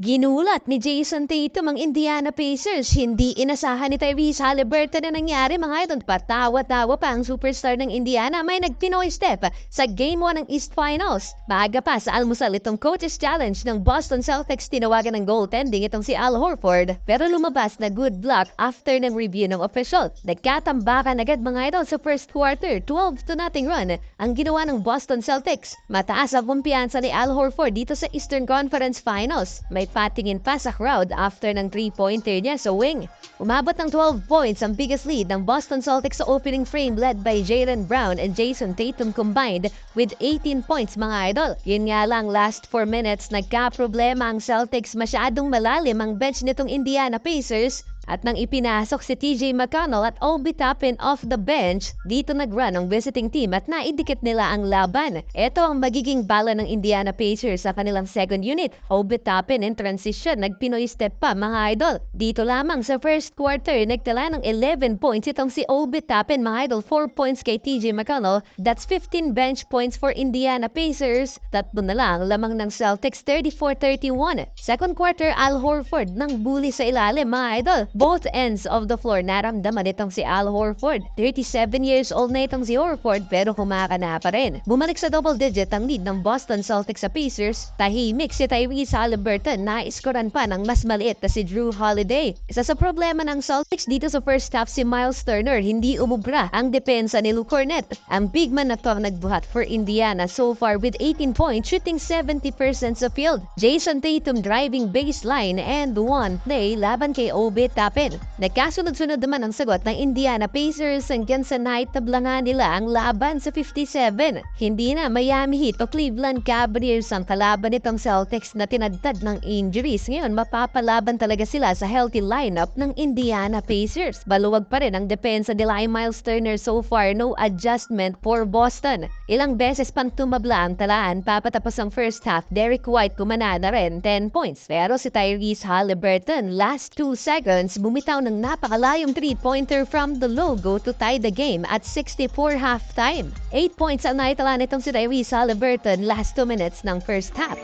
Ginulat ni Jason Tatum ang Indiana Pacers. Hindi inasahan ni Tyrese Haliburton na nangyari mga idol. Patawa-tawa pa ang superstar ng Indiana may nag-Pinoy step sa Game 1 ng East Finals. Maaga pa sa almusal itong Coaches Challenge ng Boston Celtics, tinawagan ng goaltending itong si Al Horford. Pero lumabas na good luck after ng review ng official. Nagkatambakan agad mga idol sa first quarter. 12-0 run ang ginawa ng Boston Celtics. Mataas ang kumpiyansa ni Al Horford dito sa Eastern Conference Finals. May patingin pa sa crowd after ng 3-pointer niya sa wing. Umabot ng 12 points ang biggest lead ng Boston Celtics sa opening frame led by Jaylen Brown and Jason Tatum combined with 18 points mga idol. Yun nga lang, last 4 minutes nagka-problema ang Celtics, masyadong malalim ang bench nitong Indiana Pacers. At nang ipinasok si TJ McConnell at Obi Toppin off the bench, dito nag-run ang visiting team at naidikit nila ang laban. Ito ang magiging bala ng Indiana Pacers sa kanilang second unit. Obi Toppin in transition, nag-Pinoy step pa mga idol. Dito lamang sa first quarter, nagtala ng 11 points itong si Obi Toppin mga idol. 4 points kay TJ McConnell. That's 15 bench points for Indiana Pacers. Tatlo na lang lamang ng Celtics, 34-31. Second quarter, Al Horford nang bully sa ilalim mga idol. Both ends of the floor naramdaman itong si Al Horford. 37 years old na itong si Horford pero kumakana pa rin. Bumalik sa double digit ang lead ng Boston Celtics sa Pacers. Tahimik si Tyrese Haliburton na iskoran pa ng mas maliit na si Jrue Holiday. Isa sa problema ng Celtics dito sa first half si Miles Turner, hindi umubra ang depensa ni Luke Kornet. Ang big man na to ang nagbuhat for Indiana so far with 18 points, shooting 70% sa field. Jason Tatum driving baseline and one play laban kay Obi Toppin. Nagkasunod-sunod naman ang sagot ng Indiana Pacers hanggang sa naitablangan nila ang laban sa 57. Hindi na Miami Heat o Cleveland Cavaliers ang kalaban nitong Celtics na tinadtad ng injuries. Ngayon mapapalaban talaga sila sa healthy lineup ng Indiana Pacers. Baluwag pa rin ang depensa nila ay Miles Turner so far, no adjustment for Boston. Ilang beses pang tumabla ang talaan papatapos ang first half. Derek White kumana na rin 10 points. Pero si Tyrese Haliburton last 2 seconds bumitaw ng napakalayong 3-pointer from the logo to tie the game at 64 halftime. 8 points ang naitala nitong si Tyrese Haliburton last 2 minutes ng first half.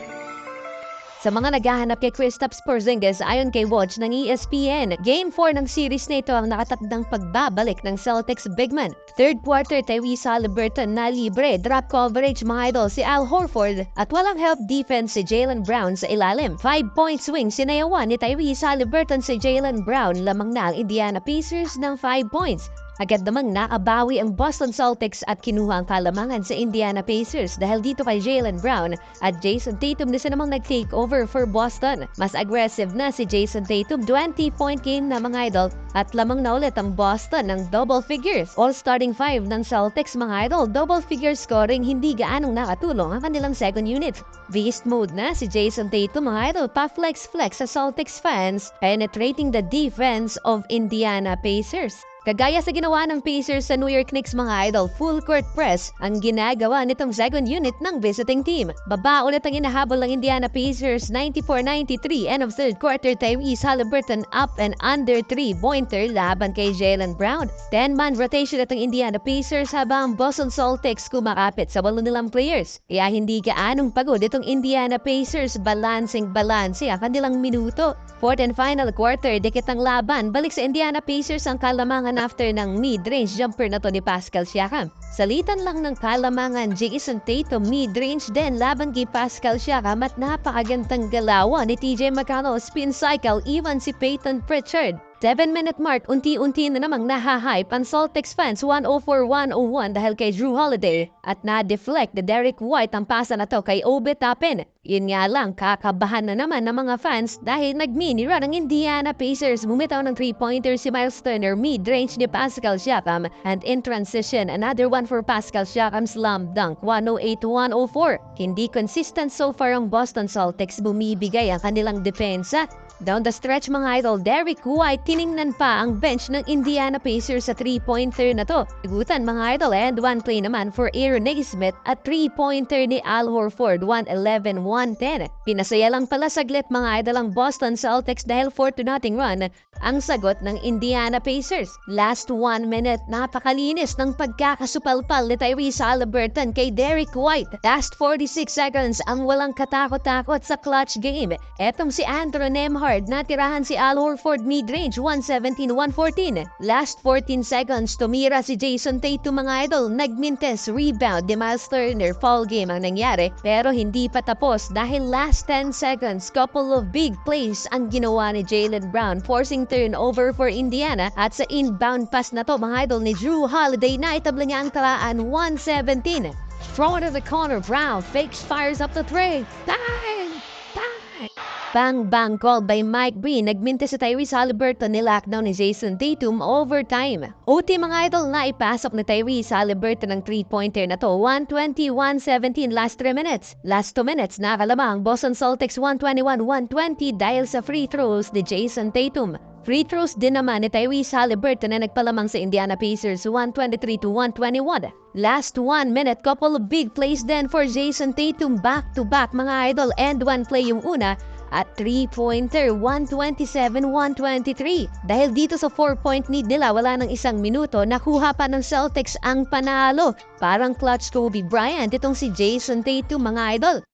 Sa mga naghahanap kay Kristaps Porzingis ayon kay Watch ng ESPN, Game 4 ng series na ito ang nakatakdang pagbabalik ng Celtics bigman. Third quarter, Tyrese Haliburton na libre, drop coverage mga idol si Al Horford at walang help defense si Jaylen Brown sa ilalim. 5-point swing sinayawan ni Tyrese Haliburton si Jaylen Brown, lamang na ang Indiana Pacers ng 5 points. Agad namang nakabawi ang Boston Celtics at kinuha ang kalamangan sa Indiana Pacers dahil dito kay Jaylen Brown at Jason Tatum na namang nag-take over for Boston. Mas aggressive na si Jason Tatum, 20-point game na mga idol at lamang na ulit ang Boston ng double figures. All starting 5 ng Celtics mga idol, double figure scoring, hindi gaanong nakatulong ang kanilang second unit. Beast mode na si Jason Tatum mga idol, pa-flex sa Celtics fans, penetrating the defense of Indiana Pacers. Kagaya sa ginawa ng Pacers sa New York Knicks mga idol, full court press ang ginagawa nitong second unit ng visiting team. Baba ulit ang inahabol ng Indiana Pacers, 94-93, end of third quarter, Tyrese Haliburton up and under 3-pointer laban kay Jaylen Brown. 10-man rotation itong Indiana Pacers habang Boston Celtics kumakapit sa 8 nilang players. Kaya hindi gaanong pagod itong Indiana Pacers, balancing ang kanilang minuto. Fourth and final quarter, dikit ang laban, balik sa Indiana Pacers ang kalamangan after ng mid-range jumper na to ni Pascal Siakam. Salitan lang ng kalamangan, Jason Tatum mid-range din laban kay Pascal Siakam at napakagandang galawan ni TJ McConnell, spin cycle, even si Peyton Pritchard. 7-minute mark, unti-unti na namang nahahype ang Celtics fans, 104-101 dahil kay Jrue Holiday at na-deflect na Derek White ang pasa na to kay Obi Toppin. Yun nga lang, kakabahan na naman ng mga fans dahil nag-mini run ang Indiana Pacers. Bumitaw ng 3-pointer si Miles Turner, mid-range ni Pascal Siakam, and in transition, another one for Pascal Siakam, slam dunk, 108-104. Hindi consistent so far ang Boston Celtics, bumibigay ang kanilang depensa. Down the stretch mga idol, Derrick White tiningnan pa ang bench ng Indiana Pacers sa 3-pointer na to. Igutan mga idol, and one play naman for Aaron Nesmith at 3-pointer ni Al Horford, 111-110. Pinasaya lang pala saglit mga idol ang Boston Celtics dahil 4-0 run ang sagot ng Indiana Pacers. Last 1 minute, napakalinis ng pagkakasupalpal ni Tyrese Haliburton kay Derrick White. Last 46 seconds ang walang katakot-takot sa clutch game. Etong si Andrew Nembhard, natirahan si Al Horford mid-range, 117-114. Last 14 seconds, tumira si Jason Tatum mga idol, nagmintes, rebound ni Miles Turner, foul game ang nangyari. Pero hindi pa tapos dahil last 10 seconds, couple of big plays ang ginawa ni Jaylen Brown, forcing turnover for Indiana. At sa inbound pass na to mga idol ni Drew Holiday, naitabla niya ang talaan, 117. Throw to the corner, Brown fakes, fires up the three. Time! Bang call by Mike Breen, nagminti sa Tyrese Haliburton, ni-lockdown ni Jason Tatum overtime. OT mga idol, na ipasok ni Tyrese Haliburton ng 3-pointer na to, 120-117 last 3 minutes. Last 2 minutes, nakalamang Boston Celtics 121-120 dahil sa free throws ni Jason Tatum. Free throws din naman ni Tyrese Haliburton na nagpalamang sa Indiana Pacers 123-121. Last 1 minute, couple of big plays then for Jason Tatum, back-to-back mga idol, and one play yung una at 3-pointer, 127-123. Dahil dito sa 4-point lead nila, wala ng 1 minuto, nakuha pa ng Celtics ang panalo. Parang clutch Kobe Bryant itong si Jason Tatum mga idol.